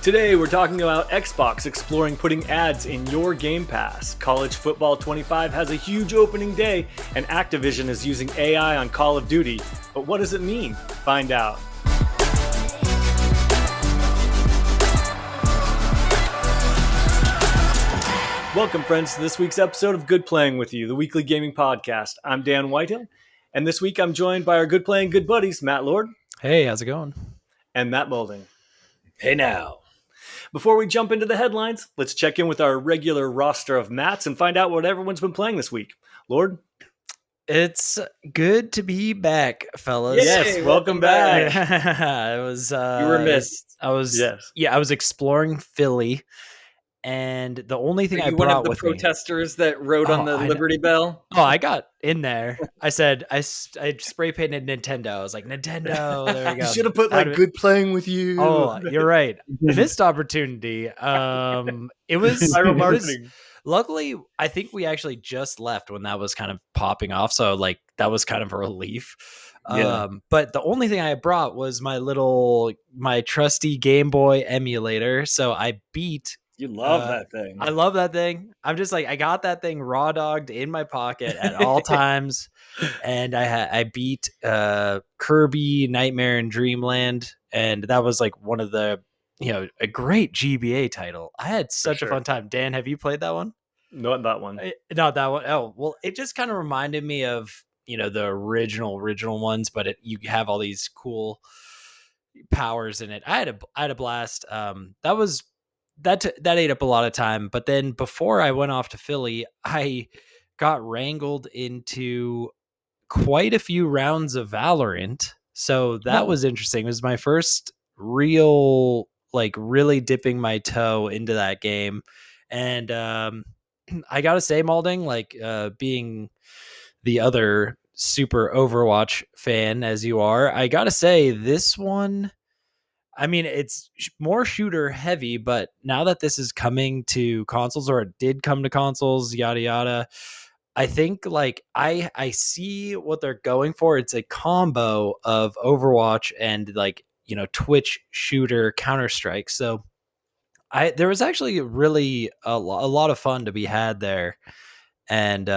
Today, we're talking about Xbox exploring putting ads in your Game Pass. College Football 25 has a huge opening day, and Activision is using AI on Call of Duty. But what does it mean? Find out. Welcome, friends, to this week's episode of Good Playing With You, the weekly gaming podcast. I'm Dan Whitehill, and this week I'm joined by our Good Playing Good buddies, Matt Lord. Hey, how's it going? And Matt Maulding. Hey now. Before we jump into the headlines, let's check in with our regular roster of Matts and find out what everyone's been playing this week. Lord? It's good to be back, fellas. Yes, welcome back. It was You were missed. I was exploring Philly, and the only thing Are I you one brought of the with me. protesters that rode on the Liberty Bell? Oh, I got in there. I said I spray painted Nintendo. I was like, Nintendo. There we go. You should have put like Good Playing With You. Oh, you're right. Missed opportunity. It was viral marketing. Luckily, I think we actually just left when that was kind of popping off. So like that was kind of a relief. Yeah. But the only thing I brought was my trusty Game Boy emulator. So I beat. You love that thing. I love that thing. I'm just like, I got that thing raw dogged in my pocket at all times. And I beat Kirby Nightmare in Dreamland. And that was like one of the, a great GBA title. I had such a fun time. Dan, have you played that one? Not that one. Not that one. Oh, well, it just kind of reminded me of, the original ones, but you have all these cool powers in it. I had a blast. That ate up a lot of time. But then before I went off to Philly, I got wrangled into quite a few rounds of Valorant. So that was interesting. It was my first real, really dipping my toe into that game. And I got to say, Maulding, being the other super Overwatch fan as you are, I got to say this one, I mean, it's more shooter heavy, but now that this is coming to consoles, or it did come to consoles, yada, yada, I think I see what they're going for. It's a combo of Overwatch and Twitch shooter Counter-Strike. So there was actually really a lot of fun to be had there. And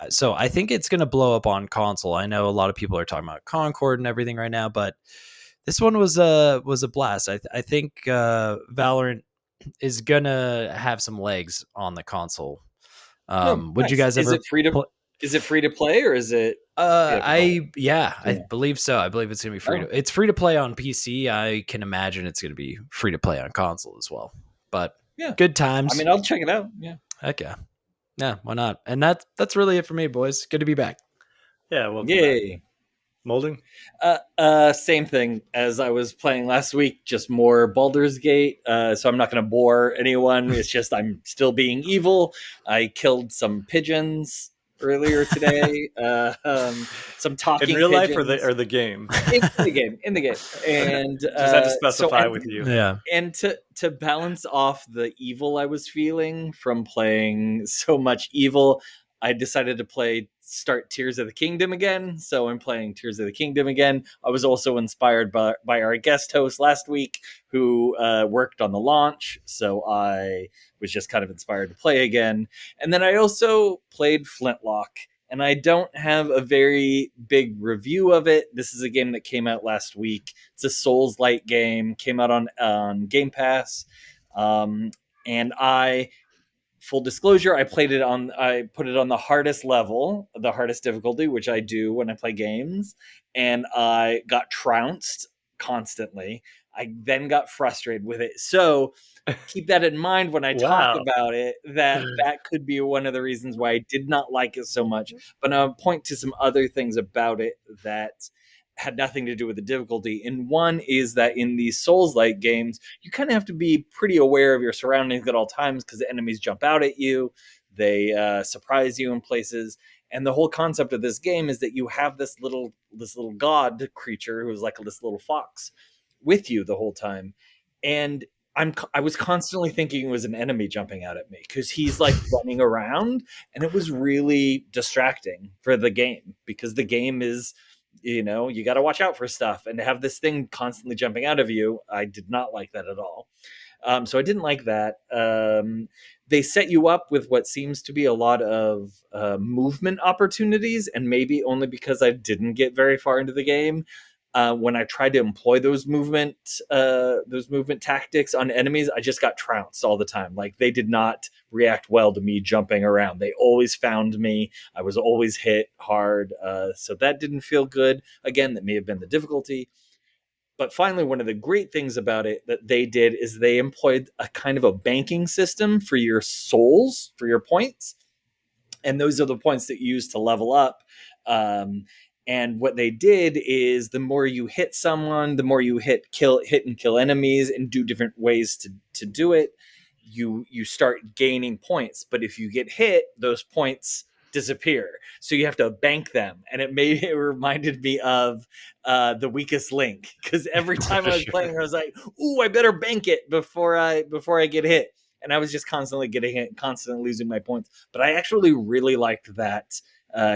so I think it's going to blow up on console. I know a lot of people are talking about Concord and everything right now, but this one was a blast. I think Valorant is gonna have some legs on the console. Would you guys ever? Is it free to play or is it? I believe so. I believe it's gonna be free. It's free to play on PC. I can imagine it's gonna be free to play on console as well. But yeah, good times. I mean, I'll check it out. Yeah, heck yeah, yeah. Why not? And that's really it for me, boys. Good to be back. Yeah. Well, yay. Maulding? Same thing as I was playing last week, just more Baldur's Gate. So I'm not going to bore anyone. It's just I'm still being evil. I killed some pigeons earlier today. Some talking in real pigeons. life or the game? In the game. And just had to specify with you. Yeah. And to balance off the evil I was feeling from playing so much evil, I decided to start Tears of the Kingdom again. So I'm playing Tears of the Kingdom again. I was also inspired by our guest host last week who worked on the launch. So I was just kind of inspired to play again. And then I also played Flintlock. And I don't have a very big review of it. This is a game that came out last week. It's a Souls-like game. Came out on Game Pass. And full disclosure, I put it on the hardest level, the hardest difficulty, which I do when I play games, and I got trounced constantly. I then got frustrated with it. So keep that in mind when I talk about it, that could be one of the reasons why I did not like it so much. But I'll point to some other things about it that had nothing to do with the difficulty. And one is that in these Souls-like games, you kind of have to be pretty aware of your surroundings at all times because the enemies jump out at you. They surprise you in places. And the whole concept of this game is that you have this little god creature who's like this little fox with you the whole time. And I was constantly thinking it was an enemy jumping out at me because he's like running around, and it was really distracting for the game because the game is, you got to watch out for stuff, and to have this thing constantly jumping out of you, I did not like that at all. So I didn't like that. They set you up with what seems to be a lot of movement opportunities, and maybe only because I didn't get very far into the game. When I tried to employ those movement tactics on enemies, I just got trounced all the time. Like, they did not react well to me jumping around. They always found me. I was always hit hard. So that didn't feel good. Again, that may have been the difficulty. But finally, one of the great things about it that they did is they employed a kind of a banking system for your souls, for your points. And those are the points that you use to level up. And what they did is the more you hit someone, the more you hit and kill enemies and do different ways to do it, you start gaining points. But if you get hit, those points disappear. So you have to bank them. And it reminded me of The Weakest Link, because every time I was playing, I was like, ooh, I better bank it before I get hit. And I was just constantly getting hit, constantly losing my points. But I actually really liked that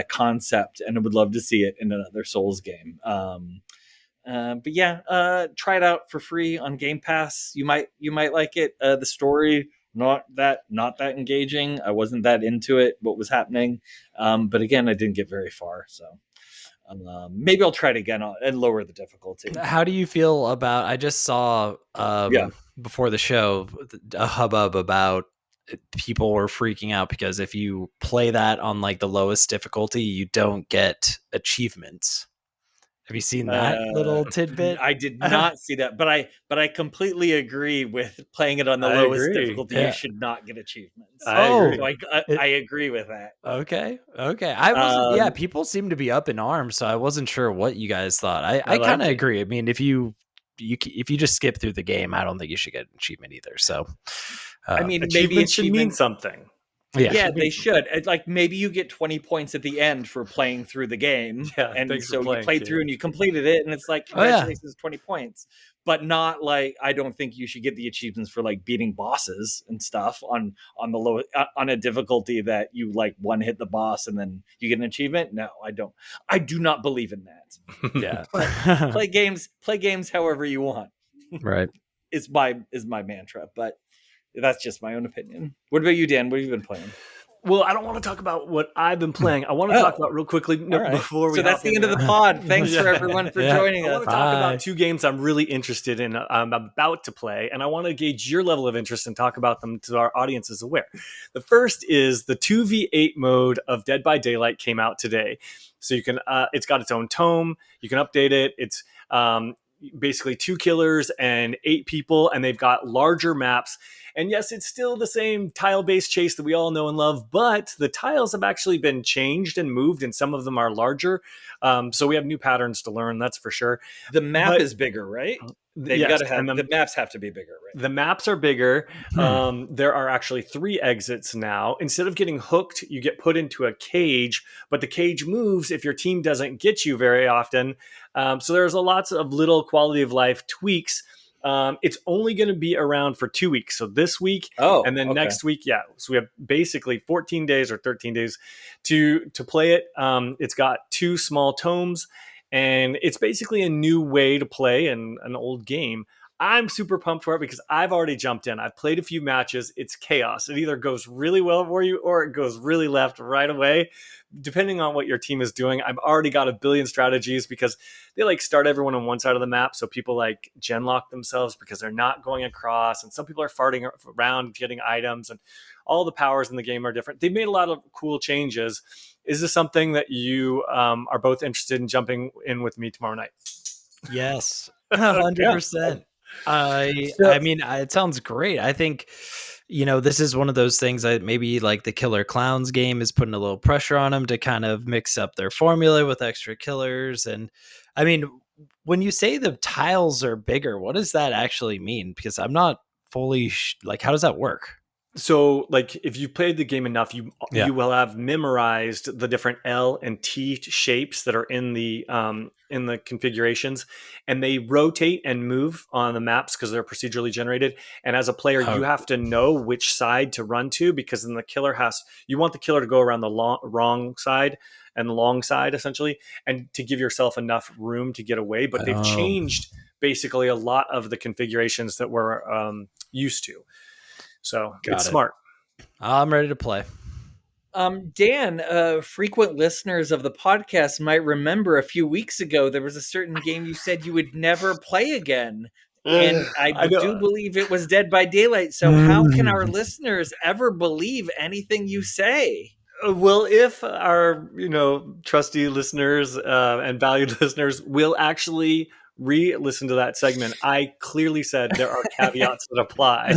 concept, and I would love to see it in another Souls game. But yeah, try it out for free on Game Pass. You might like it. The story not that engaging. I wasn't that into it. What was happening? But again, I didn't get very far. So maybe I'll try it again and lower the difficulty. How do you feel about? I just saw Yeah. before the show a hubbub about people were freaking out because if you play that on like the lowest difficulty, you don't get achievements. Have you seen that little tidbit? I did not see that, but I completely agree with playing it on the I lowest agree. difficulty. Yeah. You should not get achievements. I agree. So I agree with that. Okay. I wasn't. Yeah, Um, people seem to be up in arms, so I wasn't sure what you guys thought. I I kind like of it. agree. I mean, if you just skip through the game, I don't think you should get an achievement either. So, I mean, maybe Achievements should mean achievements. something. Yeah, should be they something. should. Like, maybe you get 20 points at the end for playing through the game. Yeah, And thanks for so you playing, played kid. through and you completed it, and it's like, oh yeah, congratulations, 20 points. But not like, I don't think you should get the achievements for like beating bosses and stuff on the low on a difficulty that you like one hit the boss and then you get an achievement. No, I don't. I do not believe in that. yeah. Play games however you want. Right. Is my mantra, but that's just my own opinion. What about you, Dan? What have you been playing? Well, I don't want to talk about what I've been playing. I want to talk about real quickly All right. before we So that's hop the in end of here. the pod. Thanks Yeah. for everyone for Yeah. joining I want us. to talk Bye. about two games I'm really interested in. I'm about to play, and I want to gauge your level of interest and talk about them to our audience as aware. The first is the 2v8 mode of Dead by Daylight came out today. So you can, it's got its own tome. You can update it. It's basically 2 killers and 8 people, and they've got larger maps. And yes, it's still the same tile-based chase that we all know and love, but the tiles have actually been changed and moved, and some of them are larger. So we have new patterns to learn, that's for sure. The map But- is bigger, right? They've yes, got to have and the maps have to be bigger, right? the maps are bigger. There are actually 3 exits now. Instead of getting hooked, you get put into a cage, but the cage moves if your team doesn't get you very often. So there's lots of little quality of life tweaks. It's only going to be around for 2 weeks. So this week and then okay. next week, yeah. So we have basically 14 days or 13 days to play it. It's got 2 small tomes, and it's basically a new way to play an old game. I'm super pumped for it because I've already jumped in. I've played a few matches. It's chaos. It either goes really well for you or it goes really left right away, depending on what your team is doing. I've already got a billion strategies because they like start everyone on one side of the map. So people like genlock themselves because they're not going across. And some people are farting around getting items, and all the powers in the game are different. They've made a lot of cool changes. Is this something that you are both interested in jumping in with me tomorrow night? Yes, 100%. I mean, it sounds great. I think, this is one of those things that maybe like the Killer Clowns game is putting a little pressure on them to kind of mix up their formula with extra killers. And I mean, when you say the tiles are bigger, what does that actually mean? Because I'm not fully like, how does that work? So, like, if you've played the game enough, you Yeah. will have memorized the different L and T shapes that are in the configurations, and they rotate and move on the maps because they're procedurally generated. And as a player, you have to know which side to run to, because then you want the killer to go around the wrong side and the long side essentially, and to give yourself enough room to get away. But they've changed basically a lot of the configurations that we're used to. So it's smart. I'm ready to play. Dan, frequent listeners of the podcast might remember a few weeks ago there was a certain game you said you would never play again. And I do believe it was Dead by Daylight. So how can our listeners ever believe anything you say? Well, if our trusty listeners and valued listeners will actually re-listen to that segment, I clearly said there are caveats that apply.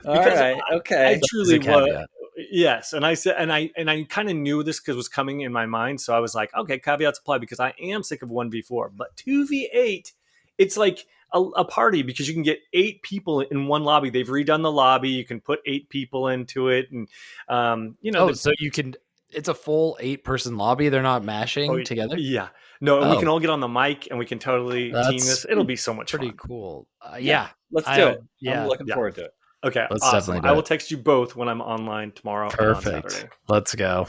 All right, okay. I truly was. Yes, and I said, and I kind of knew this because it was coming in my mind, so I was like, okay, caveats apply, because I am sick of 1v4, but 2v8, it's like a party, because you can get 8 people in one lobby. They've redone the lobby. You can put 8 people into it, and so you can. It's a full 8-person lobby. They're not mashing together. Yeah, no, and we can all get on the mic and we can totally team this. It'll be so much pretty fun. cool. Let's do it. Yeah, I'm looking forward to it. Okay, let's awesome. I will text you both when I'm online tomorrow. Perfect. And on Saturday. Let's go.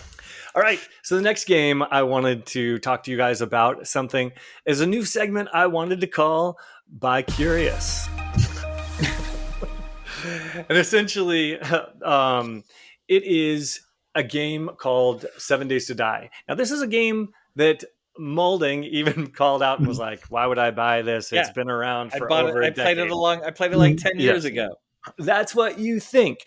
All right. So the next game I wanted to talk to you guys about something is a new segment I wanted to call By Curious. And essentially, it is a game called 7 Days to Die. Now, this is a game that Maulding even called out and was like, why would I buy this? It's been around for over a decade. I played it like 10 years ago. That's what you think.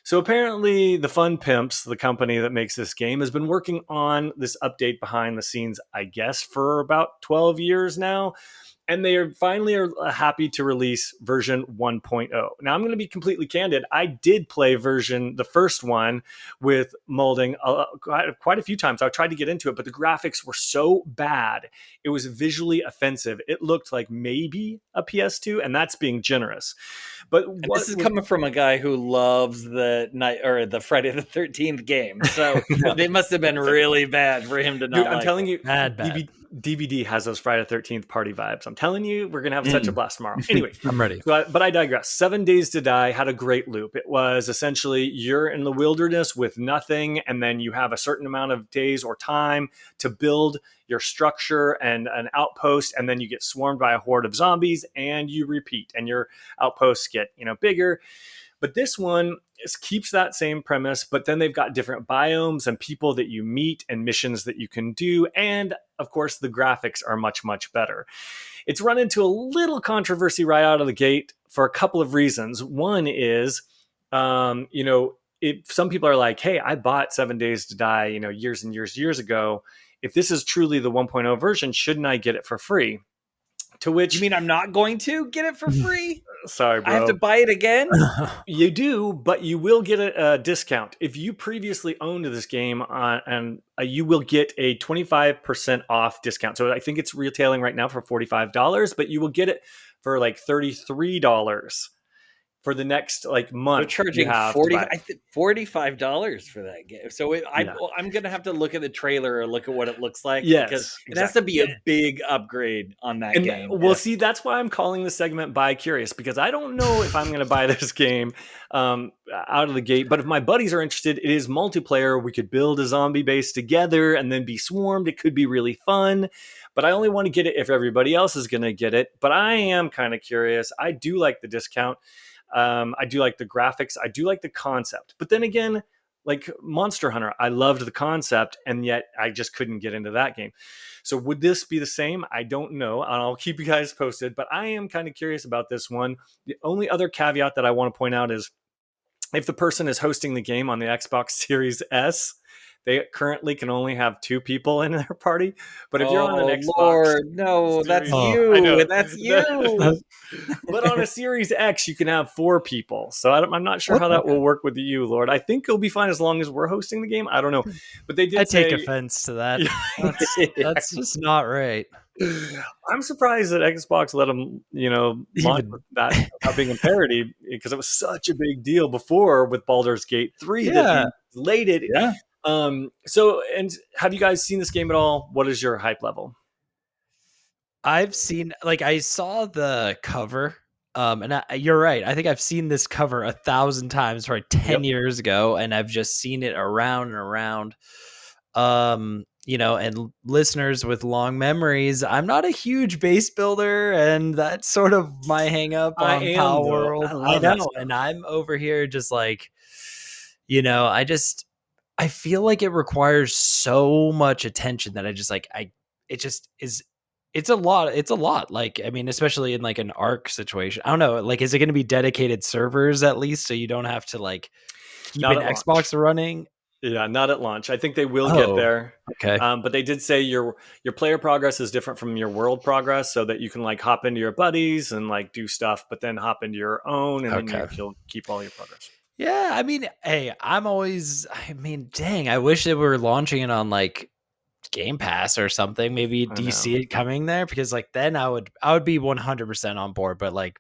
So apparently the Fun Pimps, the company that makes this game, has been working on this update behind the scenes, I guess, for about 12 years now. And they finally are happy to release version 1.0. Now, I'm going to be completely candid. I did play the first one with Maulding quite a few times. I tried to get into it, but the graphics were so bad. It was visually offensive. It looked like maybe a PS2, and that's being generous. But this is coming from a guy who loves the Friday the 13th game. So they must have been really bad for him to not. Dude, I'm telling you, bad. DVD has those Friday the 13th party vibes. I'm telling you, we're going to have such a blast tomorrow. Anyway, I'm ready. But I digress. 7 Days to Die had a great loop. It was essentially you're in the wilderness with nothing, and then you have a certain amount of days or time to build your structure and an outpost, and then you get swarmed by a horde of zombies, and you repeat, and your outposts get bigger. But this one keeps that same premise, but then they've got different biomes and people that you meet and missions that you can do. And of course, the graphics are much, much better. It's run into a little controversy right out of the gate for a couple of reasons. One is, if some people are like, hey, I bought 7 Days to Die, years and years ago. If this is truly the 1.0 version, shouldn't I get it for free? To which, you mean I'm not going to get it for free? Sorry, bro. I have to buy it again? You do, but you will get a discount. If you previously owned this game, and you will get a 25% off discount. So I think it's retailing right now for $45, but you will get it for like $33 for the next month. They're charging $45 for that game. So I'm going to have to look at the trailer or look at what it looks like. Yes, because it has to be a big upgrade on that game. Well, see, that's why I'm calling the segment By Curious, because I don't know if I'm going to buy this game out of the gate. But if my buddies are interested, it is multiplayer. We could build a zombie base together and then be swarmed. It could be really fun. But I only want to get it if everybody else is going to get it. But I am kind of curious. I do like the discount. I do like the graphics. I do like the concept. But then again, like Monster Hunter, I loved the concept, and yet I just couldn't get into that game. So would this be the same? I don't know. I'll keep you guys posted, but I am kind of curious about this one. The only other caveat that I want to point out is if the person is hosting the game on the Xbox Series S, they currently can only have 2 people in their party. But if you're on an Xbox, Lord, no, that's you. I know. That's you. But on a Series X, you can have 4 people. So I'm not sure how that will work with you, Lord. I think it'll be fine as long as we're hosting the game. I don't know. But they did I take offense to that. That's just not right. I'm surprised that Xbox let them, launch that without being a parody, because it was such a big deal before with Baldur's Gate 3 that they delayed it. Yeah. So, and have you guys seen this game at all? What is your hype level? I've seen, I saw the cover, and you're right. I think I've seen this cover 1,000 times, probably 10 years ago, and I've just seen it around and around. and listeners with long memories, I'm not a huge base builder, and that's sort of my hang up I on am, Pal though. I World. I love that know, stuff. and I'm over here just like, I feel like it requires so much attention that I just like it just is. It's a lot. It's a lot. Like, I mean, especially in like an ARC situation. I don't know. Like, is it going to be dedicated servers at least, so you don't have to like keep Not an at launch. Xbox running? Yeah, not at launch. I think they will get Oh, there. okay. But they did say your player progress is different from your world progress, so that you can like hop into your buddies and like do stuff, but then hop into your own, and then Okay. you'll keep all your progress. Yeah, I mean, hey, dang, I wish they were launching it on like Game Pass or something. Maybe I do you know, see it coming there? Because like then I would be 100% on board. But like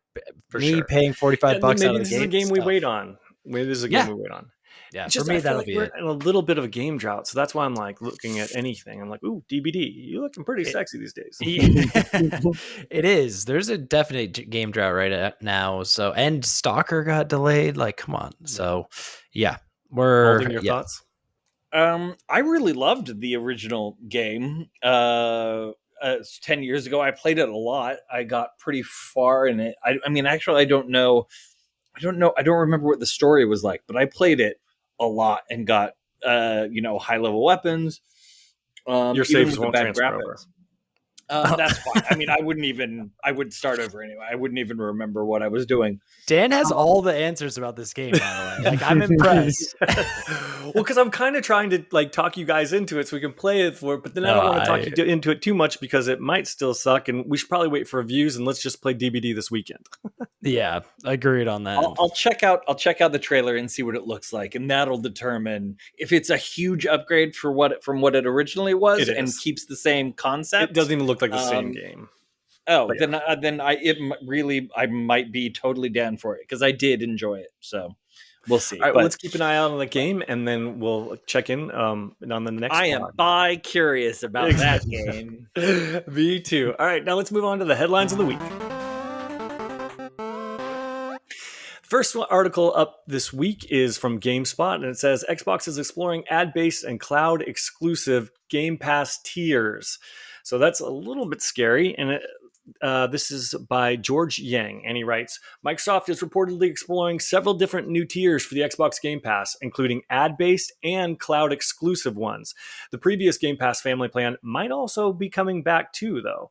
for me sure. paying Yeah, $45 out maybe of the this is a gate, game we wait stuff. on. Maybe this is a game Yeah, we wait on. yeah. It's For just I me, feel that'll like be we're it. in a little bit of a game drought, so that's why I'm like looking at anything. I'm like, ooh, DBD, you looking pretty It, sexy these days. it is. There's a definite game drought now. So and Stalker got delayed. Like, come on. Yeah. So, yeah, Maulding, your yeah. thoughts? I really loved the original game. 10 years ago, I played it a lot. I got pretty far in it. I mean, actually, I don't know. I don't remember what the story was like, but I played it a lot and got high level weapons. Your Even saves with the won't bad transfer over. graphics. That's fine. I mean, I would start over anyway. I wouldn't even remember what I was doing. Dan has all the answers about this game, by the way. Like, I'm impressed. Well, because I'm kind of trying to like talk you guys into it so we can play it for it, but then I No, don't want to talk you into it too much because it might still suck, and we should probably wait for reviews and let's just play DBD this weekend. yeah, agreed on that. I'll check out the trailer and see what it looks like, and that'll determine if it's a huge upgrade from what it originally was It and is. keeps the same concept. It doesn't even look like the same Um, game. Oh, But yeah. then I might be totally down for it because I did enjoy it. So we'll see. All right, well, But let's keep an eye out on the game, and then we'll check in on the next I am pod. bi curious about that game. Me too. All right, now let's move on to the headlines of the week. First article up this week is from GameSpot, and it says Xbox is exploring ad-based and cloud-exclusive Game Pass tiers. So that's a little bit scary, and this is by George Yang, and he writes, Microsoft is reportedly exploring several different new tiers for the Xbox Game Pass, including ad-based and cloud-exclusive ones. The previous Game Pass family plan might also be coming back too, though.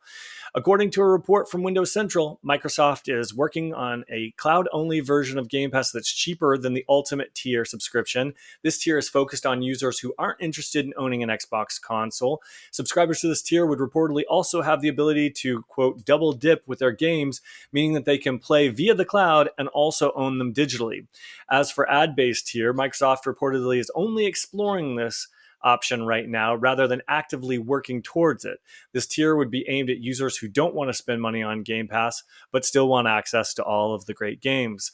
According to a report from Windows Central, Microsoft is working on a cloud-only version of Game Pass that's cheaper than the Ultimate tier subscription. This tier is focused on users who aren't interested in owning an Xbox console. Subscribers to this tier would reportedly also have the ability to, quote, double dip with their games, meaning that they can play via the cloud and also own them digitally. As for ad-based tier, Microsoft reportedly is only exploring this option right now rather than actively working towards it. This tier would be aimed at users who don't want to spend money on Game Pass but still want access to all of the great games.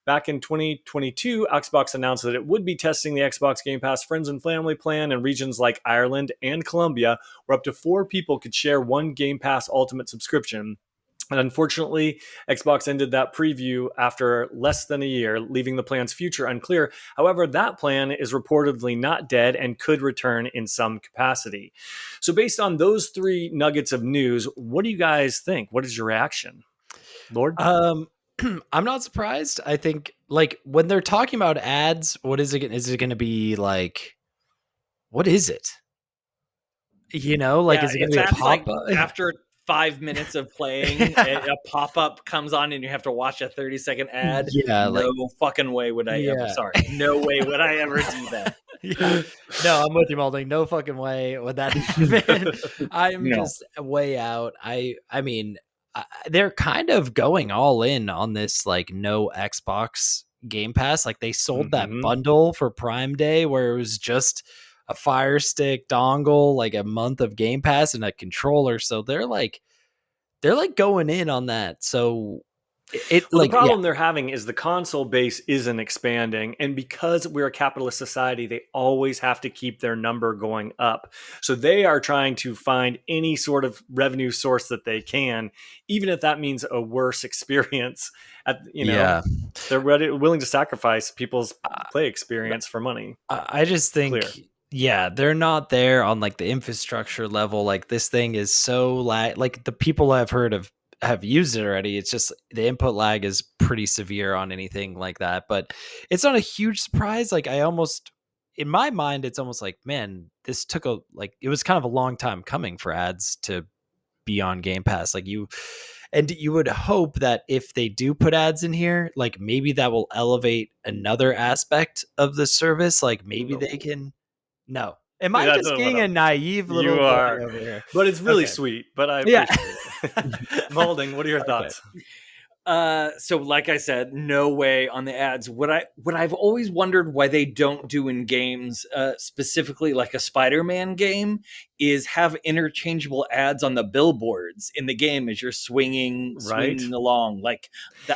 Back in 2022, Xbox announced that it would be testing the Xbox Game Pass Friends and Family plan in regions like Ireland and Colombia, where up to 4 people could share one Game Pass Ultimate subscription. And unfortunately, Xbox ended that preview after less than a year, leaving the plan's future unclear. However, that plan is reportedly not dead and could return in some capacity. So, based on those 3 nuggets of news, what do you guys think? What is your reaction, Lord? I'm not surprised. I think like when they're talking about ads, what is it? Is it going to be like, what is it? Like, Yeah, is it going if to be a that's pop like up? after 5 minutes of playing, a pop-up comes on and you have to watch a 30-second ad. Yeah, No like, fucking way would I ever. yeah. Sorry, no way would I ever do that. Yeah. No, I'm with you, Maulding. No fucking way would that happen. I'm No. just way out. I mean, they're kind of going all in on this like no Xbox Game Pass. Like they sold that bundle for Prime Day where it was just a Fire Stick dongle, like a month of Game Pass and a controller. So they're like going in on that. So it Well, the like yeah. problem they're having is the console base isn't expanding. And because we're a capitalist society, they always have to keep their number going up. So they are trying to find any sort of revenue source that they can, even if that means a worse experience. Yeah. They're willing to sacrifice people's play experience for money. I just think, Clear. Yeah, they're not there on like the infrastructure level. Like this thing is so like the people I've heard of have used it already. It's just the input lag is pretty severe on anything like that. But it's not a huge surprise. Like I almost in my mind, it's almost like, man, this took a like it was kind of a long time coming for ads to be on Game Pass. Like you would hope that if they do put ads in here, like maybe that will elevate another aspect of the service. Like maybe No. they can no. Am I That's just not what being a naive you little boy are. over here? But it's really Okay. sweet, but I Yeah. appreciate it. Maulding, what are your Okay. thoughts? So like I said, no way on the ads. What I've always wondered why they don't do in games, specifically like a Spider-Man game, is have interchangeable ads on the billboards in the game as you're swinging Right? along. Like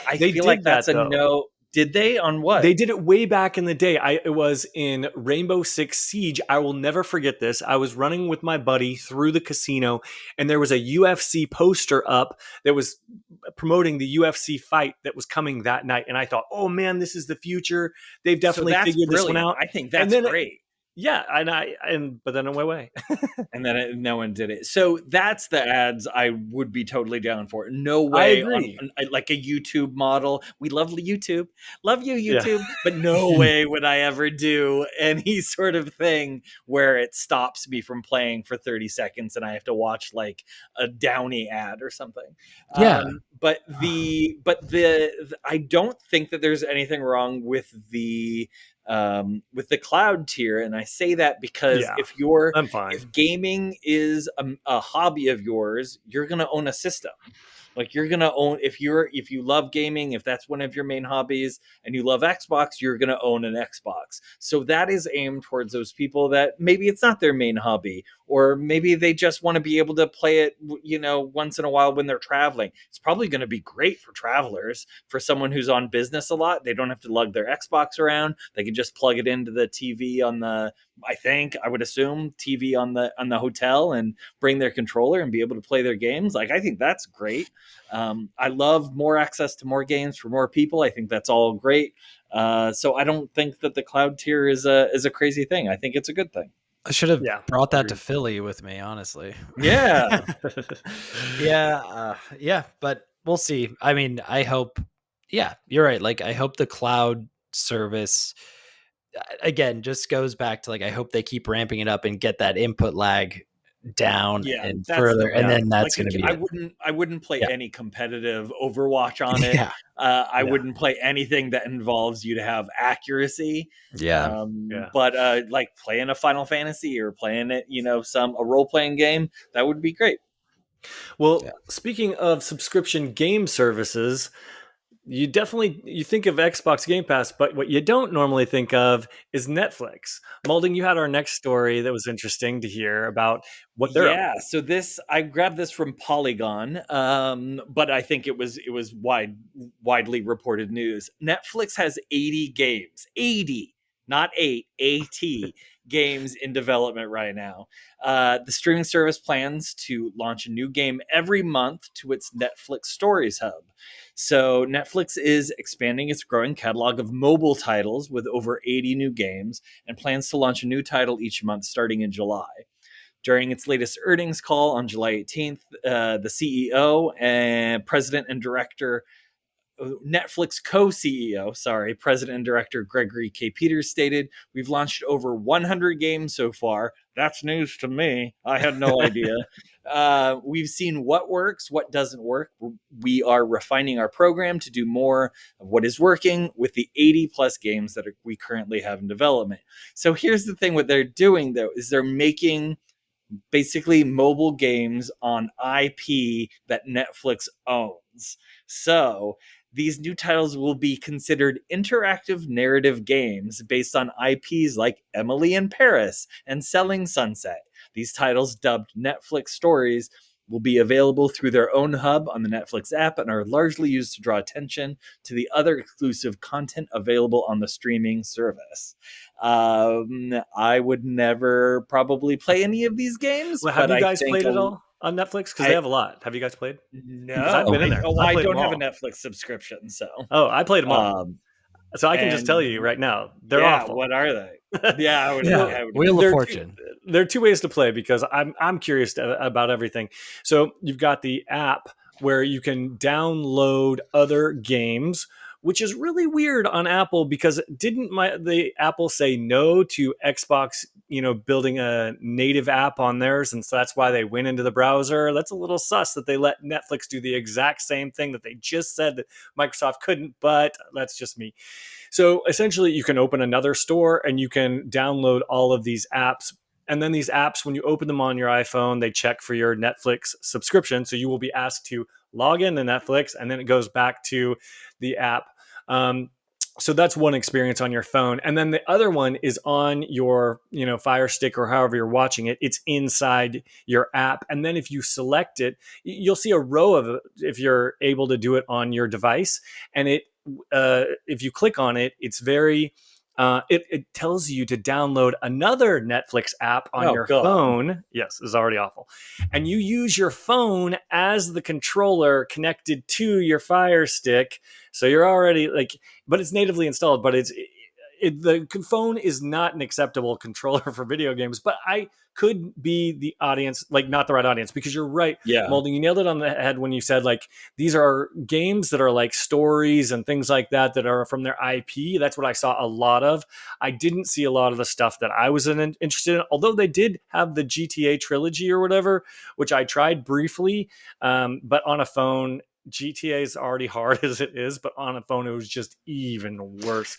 I They feel like did that's that a though. no. Did they on what? They did it way back in the day. It was in Rainbow Six Siege. I will never forget this. I was running with my buddy through the casino, and there was a UFC poster up that was promoting the UFC fight that was coming that night. And I thought, oh man, this is the future. They've So definitely that's figured this one brilliant. out. I think And that's then, great. yeah, but then it went away. And then no one did it. So that's the ads I would be totally down for. No I way agree. like a YouTube model. We love YouTube, love you Yeah. YouTube, but no way would I ever do any sort of thing where it stops me from playing for 30 seconds and I have to watch like a Downy ad or something. Yeah. But I don't think that there's anything wrong with the cloud tier, and I say that because Yeah. I'm fine. if gaming is a hobby of yours, you're going to own a system. Like you're going to own if you love gaming, if that's one of your main hobbies and you love Xbox, you're going to own an Xbox. So that is aimed towards those people that maybe it's not their main hobby, or maybe they just want to be able to play it, once in a while when they're traveling. It's probably going to be great for travelers. For someone who's on business a lot, they don't have to lug their Xbox around. They can just plug it into the TV on the I would assume TV on the hotel and bring their controller and be able to play their games. Like I think that's great. I love more access to more games for more people. I think that's all great. So I don't think that the cloud tier is a crazy thing. I think it's a good thing. I should have Yeah. brought that to Agreed. Philly with me, honestly. Yeah. Yeah, but we'll see. I mean, I hope yeah, you're right. Like I hope the cloud service again just goes back to like I hope they keep ramping it up and get that input lag down Yeah, and that's further, and Yeah. then that's like going to be it. I wouldn't play Yeah. any competitive Overwatch on it. Yeah. I Yeah. wouldn't play anything that involves you to have accuracy. Yeah. Yeah. But like playing a Final Fantasy or playing it, a role playing game, that would be great. Well, Yeah. speaking of subscription game services, you think of Xbox Game Pass, but what you don't normally think of is Netflix. Maulding, you had our next story that was interesting to hear about what they're up Yeah, so this I grabbed this from Polygon, but I think it was widely reported news. Netflix has 80 games, 80, not 8, AT games in development right now. The streaming service plans to launch a new game every month to its Netflix Stories hub. So Netflix is expanding its growing catalog of mobile titles with over 80 new games and plans to launch a new title each month starting in July. During its latest earnings call on July 18th, the CEO and president and director, Netflix co-CEO, president and director Gregory K. Peters stated, "We've launched over 100 games so far. That's news to me. I had no idea. We've seen what works, what doesn't work. We are refining our program to do more of what is working with the 80 plus games that we currently have in development." So here's the thing: what they're doing though is they're making basically mobile games on IP that Netflix owns. So these new titles will be considered interactive narrative games based on IPs like Emily in Paris and Selling Sunset. These titles, dubbed Netflix Stories, will be available through their own hub on the Netflix app and are largely used to draw attention to the other exclusive content available on the streaming service. I would never probably play any of these games, Well, have but you I guys think played it all on Netflix? Because they I have a lot. Have you guys played? Because I've no, been in there. I I played don't them have a all. Netflix subscription, so Oh, I played them all. um, So I can just tell you And right now, they're yeah, awful. what are they? Yeah, I would. Yeah, I would. Wheel of There are Fortune. there are two ways to play because I'm curious about everything. So you've got the app where you can download other games, which is really weird on Apple because didn't the Apple say no to Xbox, building a native app on theirs, and so that's why they went into the browser. That's a little sus that they let Netflix do the exact same thing that they just said that Microsoft couldn't, but that's just me. So essentially, you can open another store and you can download all of these apps. And then these apps, when you open them on your iPhone, they check for your Netflix subscription. So you will be asked to log into Netflix, and then it goes back to the app. So that's one experience on your phone. And then the other one is on your, Fire Stick or however you're watching it. It's inside your app. And then if you select it, you'll see a row of it if you're able to do it on your device. And if you click on it, it's very it tells you to download another Netflix app on your God. phone. Yes, it's already awful. And you use your phone as the controller connected to your Fire Stick. So you're already but it's natively installed, but the phone is not an acceptable controller for video games. But I could be the audience, not the right audience, because you're right, Yeah. Maulding. You nailed it on the head when you said these are games that are like stories and things like that are from their IP. That's what I saw a lot of. I didn't see a lot of the stuff that I was interested in, although they did have the GTA trilogy or whatever, which I tried briefly, but on a phone. GTA is already hard as it is, but on a phone it was just even worse.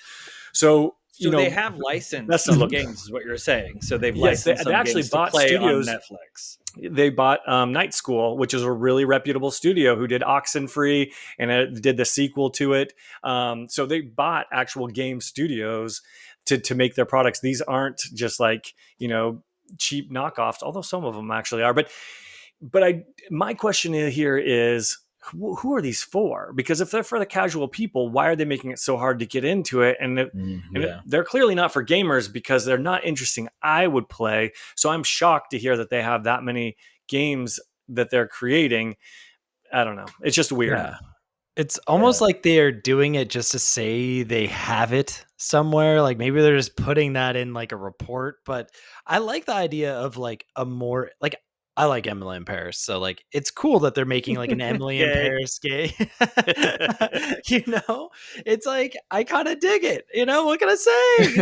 So they have licensed that's some games, is what you're saying. So they've Yes, licensed they some actually games to bought play studios. on Netflix. They bought Night School, which is a really reputable studio who did Oxenfree and did the sequel to it. So they bought actual game studios to make their products. These aren't just cheap knockoffs, although some of them actually are. But my question here is, who are these for? Because if they're for the casual people, why are they making it so hard to get into it? And they're clearly not for gamers because they're not interesting. I would play. So I'm shocked to hear that they have that many games that they're creating. I don't know. It's just weird. Yeah. It's almost like they're doing it just to say they have it somewhere. Like maybe they're just putting that in a report. But I like the idea of a more I like Emily in Paris. So it's cool that they're making an Emily in Paris game. It's I kind of dig it. What can I say?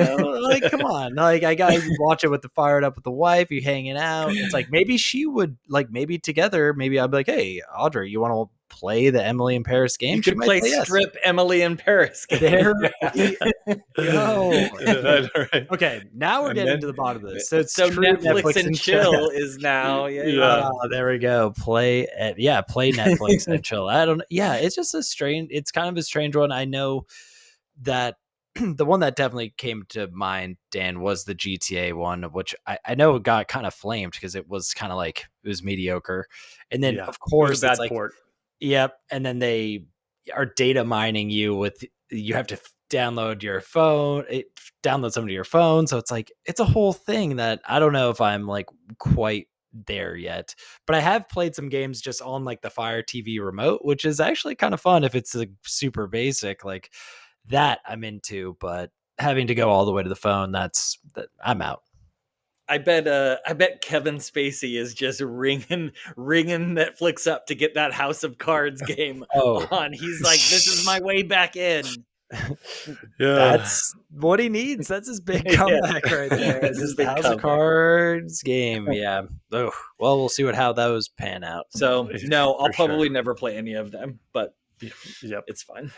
Come on. I got you watch it fired up with the wife, you hanging out. It's maybe she would maybe together, maybe I'd be hey, Audrey, you want to play the Emily in Paris game? You could play strip Emily in Paris game. There we go. Okay, now we're getting to the bottom of this. So Netflix and chill is now. There we go. Play Netflix and chill. It's just it's kind of a strange one. I know that the one that definitely came to mind, Dan, was the GTA one, which I know it got kind of flamed because it was kind of it was mediocre. And then of course it's bad port. Yep. And then they are data mining you you have to download your phone, download something to your phone. So it's a whole thing that I don't know if I'm quite there yet, but I have played some games just on the Fire TV remote, which is actually kind of fun if it's super basic that I'm into, but having to go all the way to the phone, I'm out. I bet Kevin Spacey is just ringing Netflix up to get that House of Cards game on. He's this is my way back in. That's what he needs. That's his big comeback right there. This is the House of Cards game. Yeah. Oh, well, we'll see how those pan out. So no, I'll probably never play any of them, but it's fine.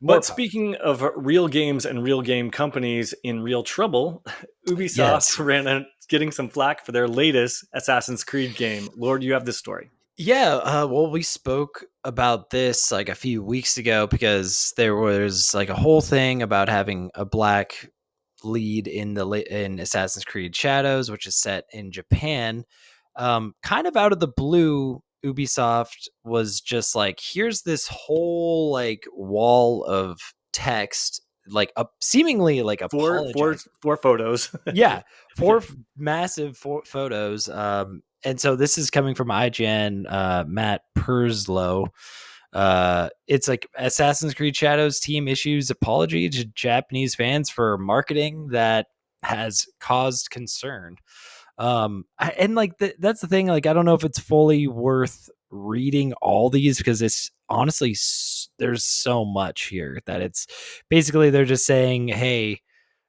But speaking of real games and real game companies in real trouble, Ubisoft ran getting some flack for their latest Assassin's Creed game. Lord, you have this story. Yeah, well, we spoke about this a few weeks ago because there was a whole thing about having a black lead in Assassin's Creed Shadows, which is set in Japan. Kind of out of the blue, Ubisoft was just here's this whole wall of text, seemingly four photos. Yeah, four massive photos. And so this is coming from IGN, Matt Purslow. It's like Assassin's Creed Shadows team issues apology to Japanese fans for marketing that has caused concern. And like that's the thing. Like, I don't know if it's fully worth reading all these because it's honestly there's so much here that it's basically they're just saying, hey,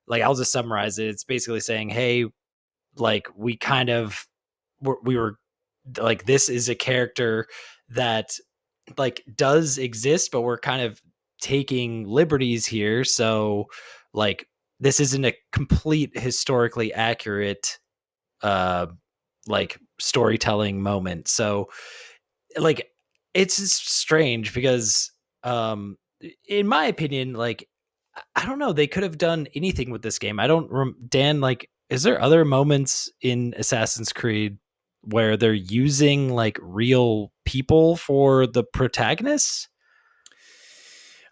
like I'll just summarize it. It's basically saying, hey, like we were like this is a character that like does exist, but we're kind of taking liberties here. So like this isn't a complete historically accurate uh like storytelling moment. So like it's just strange because in my opinion, like I don't know, they could have done anything with this game. I don't Dan, like is there other moments in Assassin's Creed where they're using like real people for the protagonists?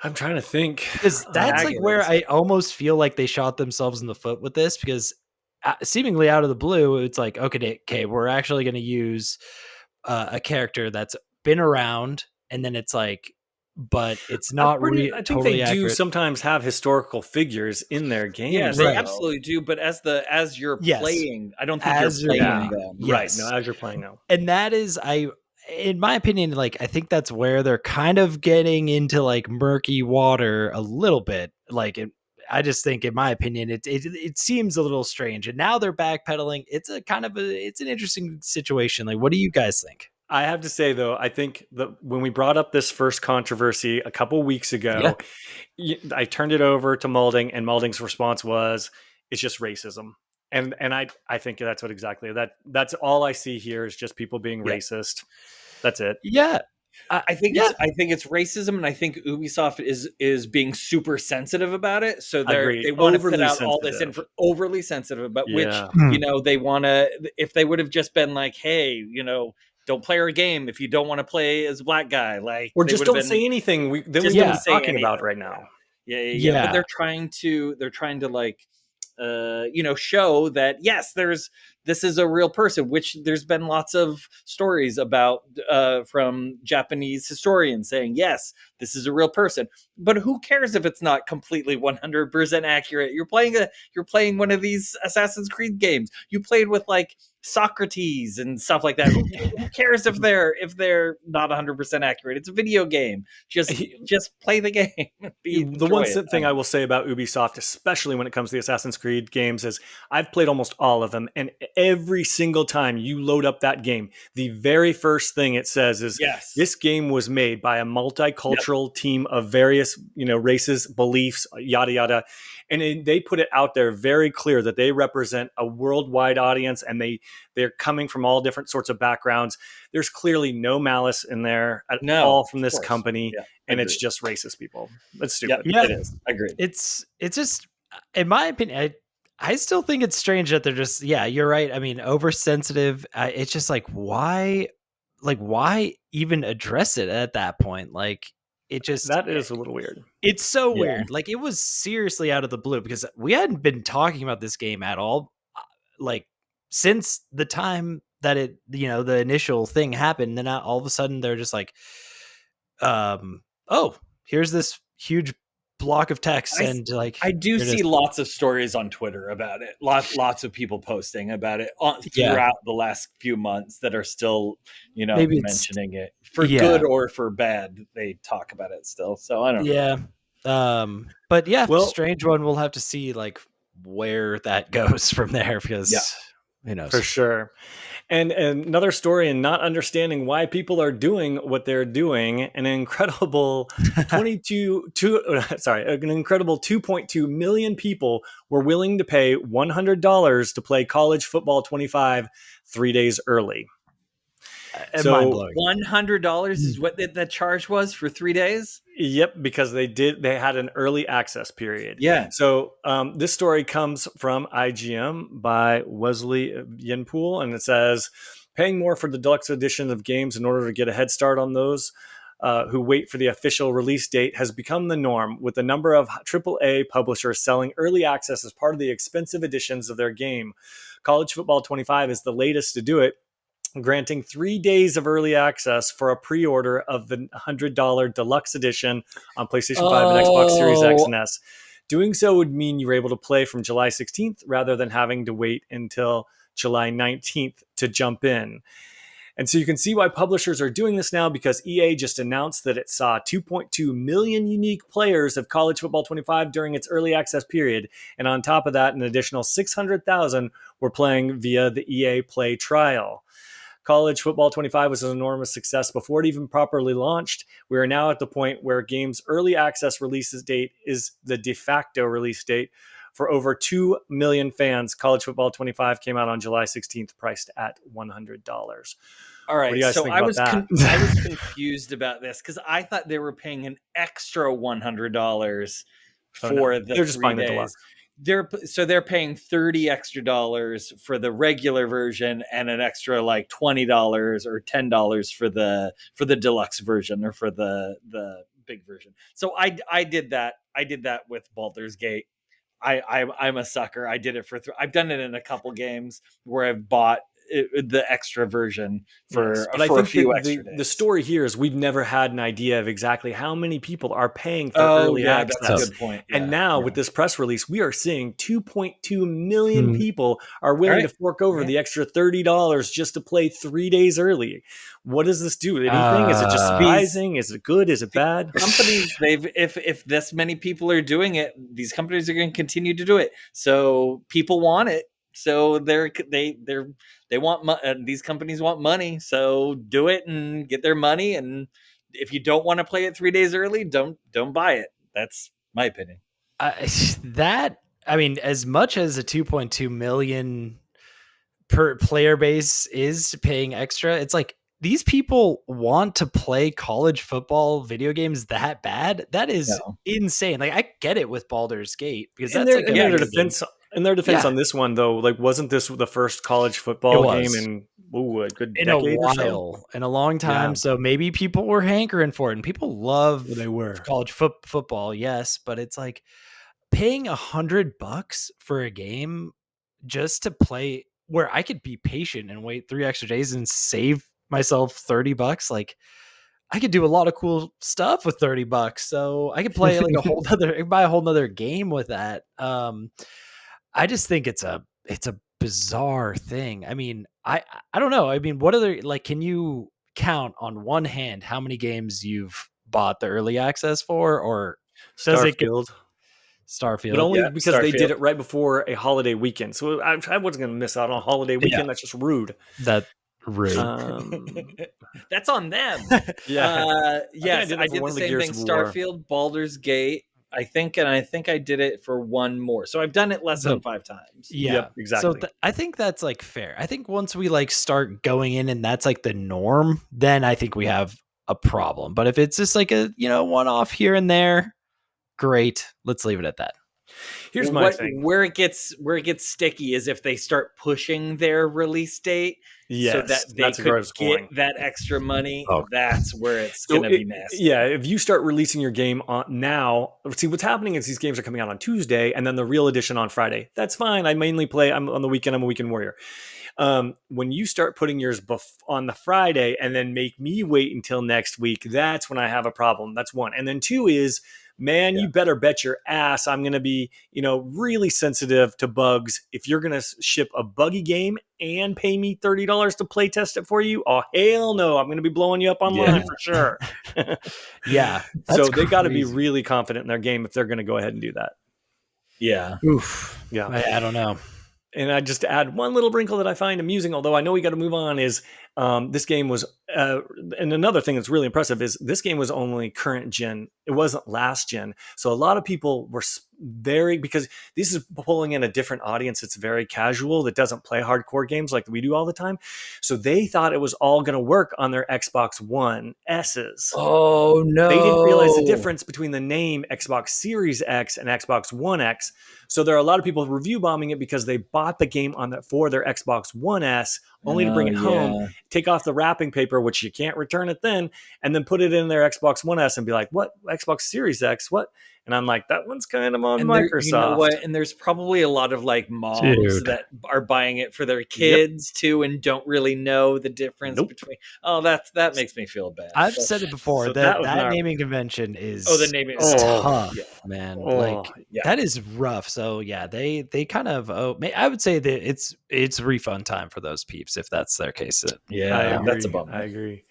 I'm trying to think. Because that's like where I almost feel like they shot themselves in the foot with this because seemingly out of the blue, it's like, okay, we're actually going to use a character that's been around, and then it's like, but it's not I think totally they do accurate. sometimes have historical figures in their games. Yeah, they Right. absolutely do. But as you're Yes. playing, I don't think As you're you're playing playing. them. Yes. Right. No, as you're playing now. And that is, in my opinion, like I think that's where they're kind of getting into like murky water a little bit. Like I just think, in my opinion, it seems a little strange. And now they're backpedaling. It's a kind of it's an interesting situation. Like, what do you guys think? I have to say, though, I think that when we brought up this first controversy a couple weeks ago, I turned it over to Maulding, and Maulding's response was, "It's just racism." And I think that's what exactly that's all I see here is just people being racist. That's it. Yeah. I think it's racism, and I think Ubisoft is being super sensitive about it. So Agreed. they want to put Overly out all this sensitive. overly sensitive about which Yeah. they want to. If they would have just been like, hey, don't play our game if you don't want to play as a black guy, like Or they just would have don't been say anything. Then we just wouldn't don't be say talking any about of it right it. now. Yeah. But they're trying to like show that yes, this is a real person, which there's been lots of stories about from Japanese historians saying yes, this is a real person. But who cares if it's not completely 100% accurate? You're playing one of these Assassin's Creed games. You played with like Socrates and stuff like that. Who cares if they're not 100% accurate? It's a video game. Just play the game. The one thing I will say about Ubisoft, especially when it comes to the Assassin's Creed games, is I've played almost all of them, and every single time you load up that game, the very first thing it says is, yes, this game was made by a multicultural team of various races, beliefs, yada yada, and they put it out there very clear that they represent a worldwide audience, and they're coming from all different sorts of backgrounds. There's clearly no malice in there at all from this company. Yeah, and it's just racist people. That's stupid. Yeah, it is. Agreed. It's just, in my opinion, I still think it's strange that they're just, you're right. I mean, oversensitive. It's just like, why even address it at that point? Like, that is a little weird. It's so weird. Like, it was seriously out of the blue because we hadn't been talking about this game at all, like since the time that the initial thing happened. And then all of a sudden they're just like, oh, here's this huge block of text, and like I do see lots of stories on Twitter about it. Lots of people posting about it throughout the last few months that are still, maybe mentioning it for good or for bad. They talk about it still. So I don't know. But well, strange one. We'll have to see like where that goes from there because who knows for sure. And another story in not understanding why people are doing what they're doing, an incredible 2.2 million people were willing to pay $100 to play College Football 25 3 days early. So $100 is what the charge was for 3 days? Yep, because they had an early access period. Yeah. So this story comes from IGM by Wesley Yinpool, and it says, paying more for the deluxe edition of games in order to get a head start on those who wait for the official release date has become the norm, with a number of AAA publishers selling early access as part of the expensive editions of their game. College Football 25 is the latest to do it, granting 3 days of early access for a pre-order of the $100 deluxe edition on PlayStation 5 and Xbox Series X and S. Doing so would mean you were able to play from July 16th rather than having to wait until July 19th to jump in. And so you can see why publishers are doing this now, because EA just announced that it saw 2.2 million unique players of College Football 25 during its early access period. And on top of that, an additional 600,000 were playing via the EA Play trial. College Football 25 was an enormous success before it even properly launched. We are now at the point where game's early access releases date is the de facto release date. For over 2 million fans, College Football 25 came out on July 16th, priced at $100. All What do right, you guys so think I about was that? I was confused about this because I thought they were paying an extra $100 Oh, for no. the They're just 3 buying the days. deluxe. They're paying $30 extra for the regular version and an extra like $20 or $10 for the deluxe version or for the big version. So I did that. I did that with Baldur's Gate. I'm a sucker. I did it for I've done it in a couple games where I've bought the extra version for but I for a think few that extra the days. story here is we've never had an idea of exactly how many people are paying for Oh early yeah, that's a access. good point. And Yeah, now yeah. with this press release, we are seeing 2.2 million Hmm. people are willing All right. to fork over Okay. the extra $30 just to play 3 days early. What does this do? Anything? Is it just These surprising? Is it good? Is it bad? companies, they've if this many people are doing it, these companies are going to continue to do it. So people want it. So they want these companies want money. So do it and get their money. And if you don't want to play it 3 days early, don't buy it. That's my opinion. I mean, as much as a 2.2 million per player base is paying extra, it's like these people want to play college football video games that bad. That is No. insane. Like, I get it with Baldur's Gate because In that's their, like in a their video game. defense, in their defense Yeah. on this one though, like wasn't this the first college It football game was in a good in a decade or so? while, in a long time. Yeah. So maybe people were hankering for it, and people love They were. college football. Yes, but it's like paying $100 for a game just to play where I could be patient and wait 3 extra days and save myself $30. Like, I could do a lot of cool stuff with $30. So I could play like buy a whole nother game with that. I just think it's a bizarre thing. I mean, I don't know. I mean, what other, like, can you count on one hand how many games you've bought the early access for, or does it get Starfield. Starfield? But only Yeah, because they did Starfield. it right before a holiday weekend. So I wasn't going to miss out on a holiday Yeah. weekend. That's just rude. That rude. That's on them. Yeah. Yes, did it I for did one the of the same Gears thing. of War. Starfield, Baldur's Gate, I think I did it for one more. So I've done it less than 5 times. Yeah, Yep, exactly. So I think that's like fair. I think once we like start going in and that's like the norm, then I think we have a problem. But if it's just like a one off here and there, great. Let's leave it at that. Here's my thing. Where it gets sticky is if they start pushing their release date so that Yes, they that's where I could was going. get that extra money. Oh. That's where it's So going to be nasty. yeah, if you start releasing your game on now, see what's happening is these games are coming out on Tuesday and then the real edition on Friday. That's fine. I'm on the weekend. I'm a weekend warrior. When you start putting yours on the Friday and then make me wait until next week, that's when I have a problem. That's one. And then two is, man, you better bet your ass I'm going to be, really sensitive to bugs. If you're going to ship a buggy game and pay me $30 to play test it for you, oh, hell no. I'm going to be blowing you up online for sure. Yeah. So they got to be really confident in their game if they're going to go ahead and do that. Yeah. Oof. Yeah. I don't know. And I just add one little wrinkle that I find amusing, although I know we got to move on, is this game was, and another thing that's really impressive is this game was only current gen. It wasn't last gen. So a lot of people were because this is pulling in a different audience. It's very casual that doesn't play hardcore games like we do all the time. So they thought it was all going to work on their Xbox One S's. Oh, no. They didn't realize the difference between the name Xbox Series X and Xbox One X. So there are a lot of people review bombing it because they bought the game for their Xbox One S only to bring it home, take off the wrapping paper, which you can't return it then, and then put it in their Xbox One S and be like, what? Xbox Series X? What? And I'm like, that one's kind of on And there, Microsoft. you know what? And there's probably a lot of like moms Dude. that are buying it for their kids too, and don't really know the difference Nope. between. Oh, that makes me feel bad. I've So- said it before So that was that not. naming convention is Oh, the naming is tough, yeah. man. Oh, Like yeah. that is rough. So yeah, they kind of I would say that it's refund time for those peeps if that's their case. Yeah, I agree. that's a bummer. I agree.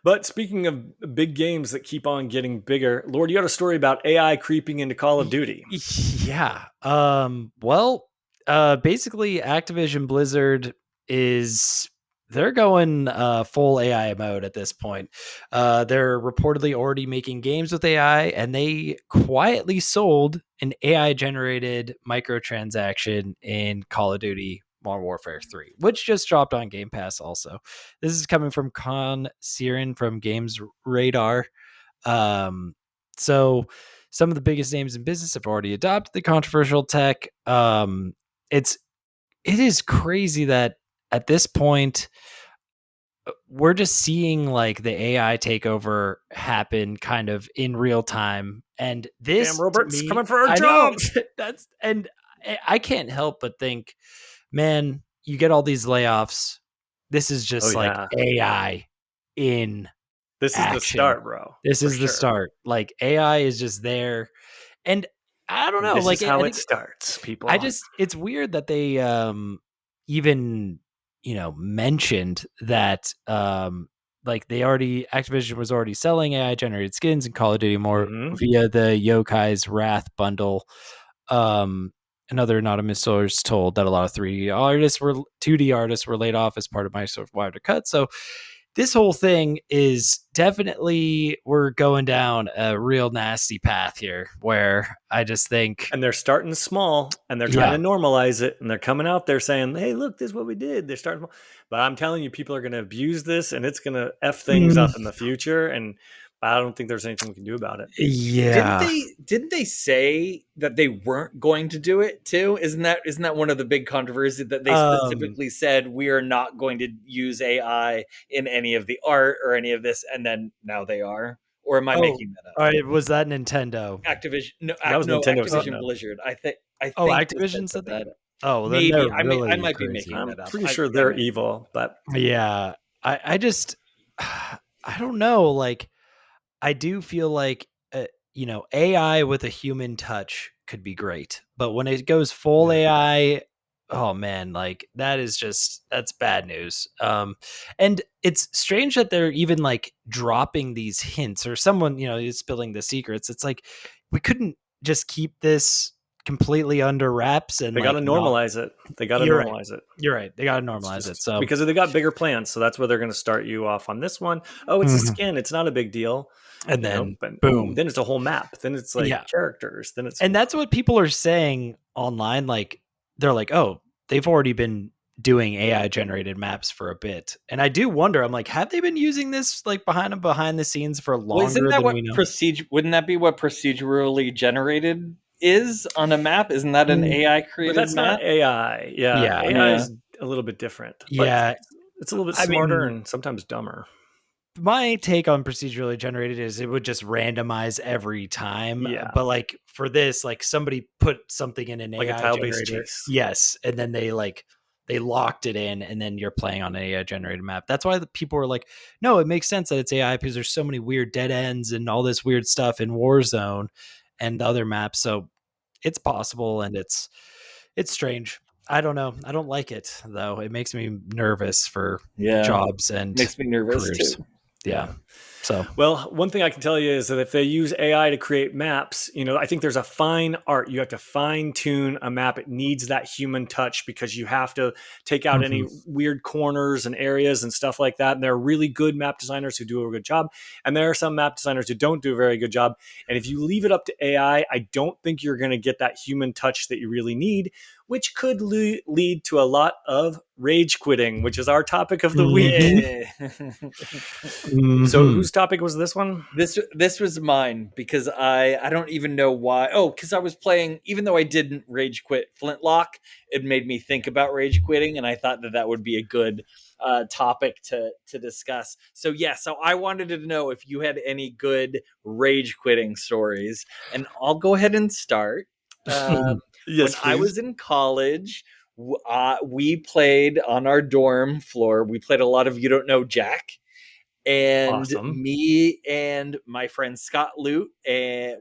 But speaking of big games that keep on getting bigger, Lord, you had a story about AI creeping into Call of Duty. Yeah. Well, basically Activision Blizzard they're going full AI mode at this point. They're reportedly already making games with AI, and they quietly sold an AI generated microtransaction in Call of Duty Modern Warfare 3, which just dropped on Game Pass also. This is coming from Con Siren from Games Radar. So some of the biggest names in business have already adopted the controversial tech. It is crazy that at this point we're just seeing like the AI takeover happen kind of in real time. And this Damn, Robert's to me, coming for our I know jobs. that's and I can't help but think, man, you get all these layoffs. This is just like yeah. AI in This is the action. start, bro. This for is the sure. start. Like AI is just there. And I don't know. This Like is how I it think starts, people. it's weird that they even mentioned that like Activision was already selling AI generated skins in Call of Duty more Mhm. via the Yokai's Wrath bundle. Another anonymous source told that a lot of 2D artists were laid off as part of Microsoft Wired to Cut. So this whole thing is definitely, we're going down a real nasty path here where I just think, And they're starting small and they're trying to normalize it, and they're coming out there saying, hey, look, this is what we did. They're starting small. But I'm telling you, people are going to abuse this, and it's going to F things up in the future. And I don't think there's anything we can do about it. yeah. Didn't they say that they weren't going to do it too? Isn't that one of the big controversies, that they specifically said we are not going to use AI in any of the art or any of this, and then now they are? Or am I making that up? All right, was that Nintendo? Activision, That was Nintendo said Activision no. Blizzard. I think Activision said something that? about- Oh, then Maybe they're I really might be crazy. making I'm that up. pretty sure they're evil, but Yeah. I just I don't know. Like I do feel like AI with a human touch could be great, but when it goes full AI, oh man, like that's bad news. And it's strange that they're even like dropping these hints, or someone is spilling the secrets. It's like we couldn't just keep this completely under wraps, and they got to normalize it. They got to You're right. normalize it. You're right. They got to normalize it. So because they got bigger plans, so that's where they're going to start you off on this one. Oh, it's a skin. It's not a big deal. And then but boom. Then it's a whole map. Then it's like characters. Then it's and that's what people are saying online. Like they're like, oh, they've already been doing AI generated maps for a bit. And I do wonder, I'm like, have they been using this like behind the scenes for longer than we know? Wouldn't that be what procedurally generated is on a map? Isn't that an AI created But that's map? not AI. Yeah. AI is a little bit different. Yeah. It's a little bit smarter and sometimes dumber. My take on procedurally generated is it would just randomize every time. Yeah. But like for this, like somebody put something in an like AI a tile-based generated. chase. Yes. And then they locked it in, and then you're playing on an AI generated map. That's why the people are like, no, it makes sense that it's AI because there's so many weird dead ends and all this weird stuff in Warzone and other maps. So it's possible, and it's strange. I don't know. I don't like it though. It makes me nervous for jobs and makes me nervous careers. too. Yeah. So, well, one thing I can tell you is that if they use AI to create maps, I think there's a fine art. You have to fine tune a map. It needs that human touch because you have to take out any weird corners and areas and stuff like that. And there are really good map designers who do a good job. And there are some map designers who don't do a very good job. And if you leave it up to AI, I don't think you're going to get that human touch that you really need, which could lead to a lot of rage quitting, which is our topic of the week. So topic was this one? This was mine because I don't even know why. Oh, because I was playing, even though I didn't rage quit Flintlock, it made me think about rage quitting, and I thought that would be a good topic to discuss. So so I wanted to know if you had any good rage quitting stories, and I'll go ahead and start. Yes, When I please. was in college, we played on our dorm floor. We played a lot of You Don't Know Jack. And Awesome. me and my friend Scott Lute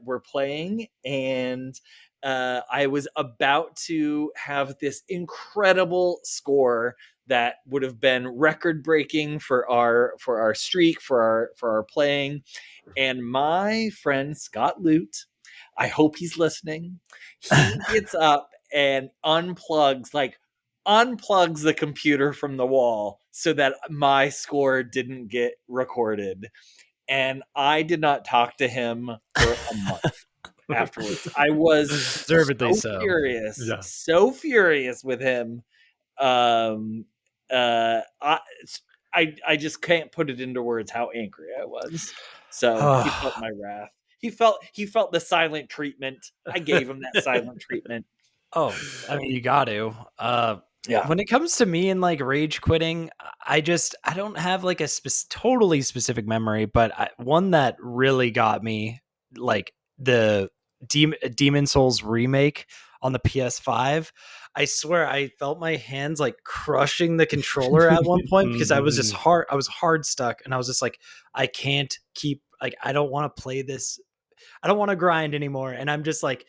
were playing, and I was about to have this incredible score that would have been record breaking for our streak for our playing. And my friend Scott Lute, I hope he's listening. He gets up and unplugs the computer from the wall so that my score didn't get recorded. And I did not talk to him for a month afterwards. I was Deservedly so. Yeah. so furious with him. Um, I just can't put it into words how angry I was. So he felt my wrath. He felt the silent treatment. I gave him that silent treatment. Oh, I mean, you got to. Yeah. When it comes to me and like rage quitting, I don't have like a totally specific memory, but one that really got me, like the Demon Souls remake on the PS5. I swear I felt my hands like crushing the controller at one point because I was hard stuck, and I was just like, I can't keep, like, I don't want to play this. I don't want to grind anymore. And I'm just like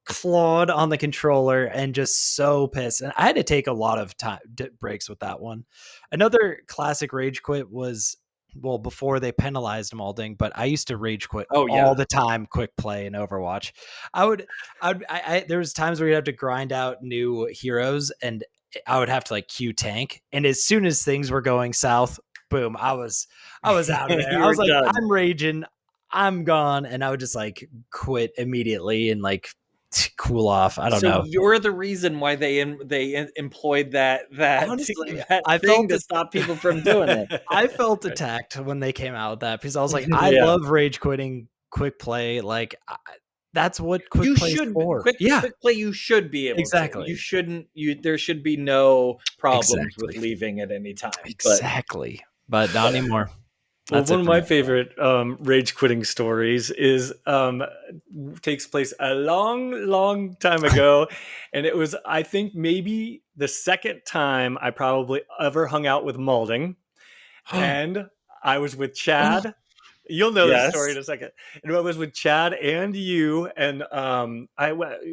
clawed on the controller and just so pissed. And I had to take a lot of time breaks with that one. Another classic rage quit was, well, before they penalized Maulding, but I used to rage quit all the time. Quick play in Overwatch. There was times where you'd have to grind out new heroes, and I would have to like queue tank. And as soon as things were going south, boom, I was out of there. I was like, done. I'm raging, I'm gone, and I would just like quit immediately and like cool off. I don't know. So you're the reason why they employed that Honestly, I thing to stop people from doing it. I felt attacked when they came out with that because I was like, I love rage quitting quick play. Like that's what quick play is for. Quick play, you should be able to. You shouldn't. There should be no problems with leaving at any time. Exactly, but not anymore. Well, one of my favorite rage quitting stories is takes place a long time ago, and it was, I think, maybe the second time I probably ever hung out with Maulding, and I was with Chad. You'll know this story in a second. And I was with Chad and you, and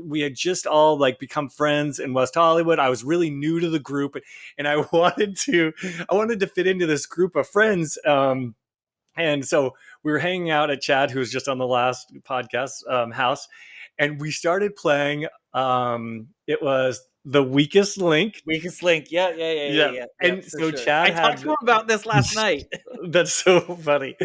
we had just all like become friends in West Hollywood. I was really new to the group, and I wanted to fit into this group of friends. And so we were hanging out at Chad, who was just on the last podcast, house, and we started playing. It was The Weakest Link. Yeah. And so Chad, I talked to him about this last night. That's so funny.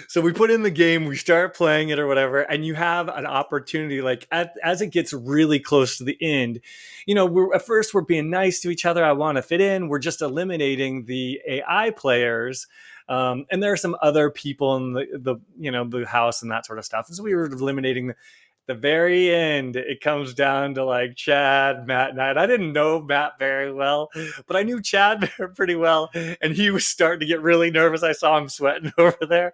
So we put in the game, we start playing it or whatever, and you have an opportunity, like as it gets really close to the end, at first we're being nice to each other. I want to fit in. We're just eliminating the AI players. And there are some other people in the house and that sort of stuff. So we were eliminating the very end. It comes down to like Chad, Matt, and I didn't know Matt very well, but I knew Chad pretty well, and he was starting to get really nervous. I saw him sweating over there.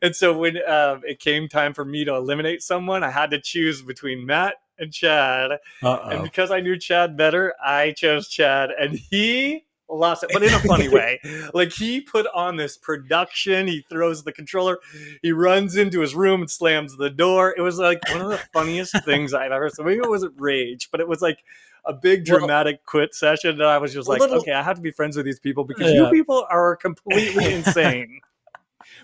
And so when it came time for me to eliminate someone, I had to choose between Matt and Chad. And because I knew Chad better, I chose Chad, and he lost it, but in a funny way. Like, he put on this production. He throws the controller. He runs into his room and slams the door. It was like one of the funniest things I've ever. So maybe it wasn't rage, but it was like a big dramatic quit session. And I was just like, okay, I have to be friends with these people because you people are completely insane.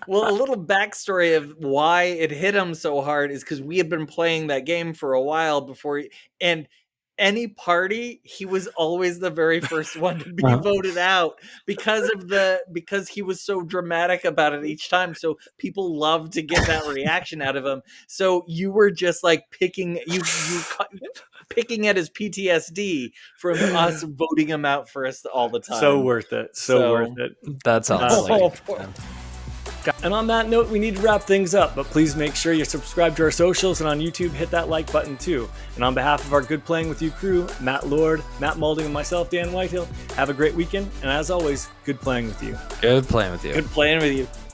Well, a little backstory of why it hit him so hard is because we had been playing that game for a while before, and any party, he was always the very first one to be voted out because he was so dramatic about it each time. So people loved to get that reaction out of him. So you were just like picking at his PTSD from us voting him out for us all the time. So worth it. So worth it. That's awesome. And on that note, we need to wrap things up, but please make sure you subscribe to our socials, and on YouTube, hit that like button too. And on behalf of our Good Playing With You crew, Matt Lord, Matt Maulding, and myself, Dan Whitehill, have a great weekend, and as always, good playing with you. Good playing with you. Good playing with you.